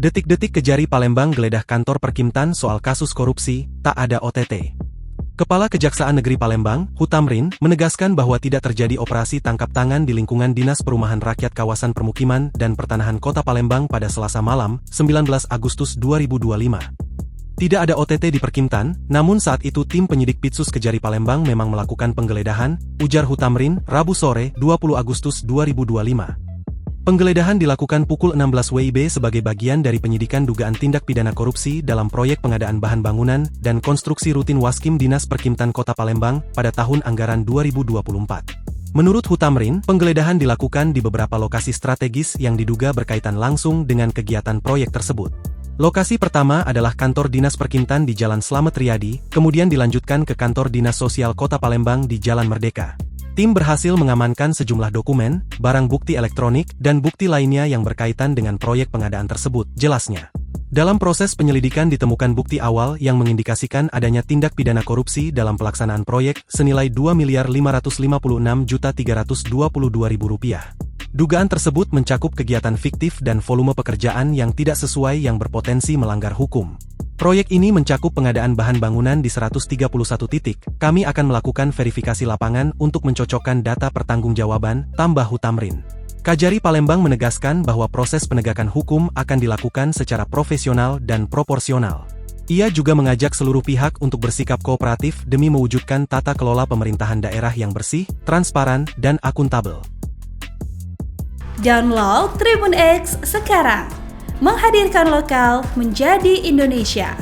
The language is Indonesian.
Detik-detik Kejari Palembang geledah kantor Perkimtan soal kasus korupsi, tak ada OTT. Kepala Kejaksaan Negeri Palembang, Hutamrin, menegaskan bahwa tidak terjadi operasi tangkap tangan di lingkungan Dinas Perumahan Rakyat Kawasan Permukiman dan Pertanahan Kota Palembang pada Selasa malam, 19 Agustus 2025. Tidak ada OTT di Perkimtan, namun saat itu tim penyidik Pitsus Kejari Palembang memang melakukan penggeledahan, ujar Hutamrin, Rabu sore, 20 Agustus 2025. Penggeledahan dilakukan pukul 16 WIB sebagai bagian dari penyidikan dugaan tindak pidana korupsi dalam proyek pengadaan bahan bangunan dan konstruksi rutin Waskim Dinas Perkimtan Kota Palembang pada tahun anggaran 2024. Menurut Hutamrin, penggeledahan dilakukan di beberapa lokasi strategis yang diduga berkaitan langsung dengan kegiatan proyek tersebut. Lokasi pertama adalah kantor Dinas Perkimtan di Jalan Slamet Riyadi, kemudian dilanjutkan ke kantor Dinas Sosial Kota Palembang di Jalan Merdeka. Tim berhasil mengamankan sejumlah dokumen, barang bukti elektronik, dan bukti lainnya yang berkaitan dengan proyek pengadaan tersebut, jelasnya. Dalam proses penyelidikan ditemukan bukti awal yang mengindikasikan adanya tindak pidana korupsi dalam pelaksanaan proyek senilai Rp2.556.322.000. Dugaan tersebut mencakup kegiatan fiktif dan volume pekerjaan yang tidak sesuai yang berpotensi melanggar hukum. Proyek ini mencakup pengadaan bahan bangunan di 131 titik. Kami akan melakukan verifikasi lapangan untuk mencocokkan data pertanggungjawaban, tambah Hutamrin. Kejari Palembang menegaskan bahwa proses penegakan hukum akan dilakukan secara profesional dan proporsional. Ia juga mengajak seluruh pihak untuk bersikap kooperatif demi mewujudkan tata kelola pemerintahan daerah yang bersih, transparan, dan akuntabel. Download Tribun X sekarang. Menghadirkan lokal menjadi Indonesia.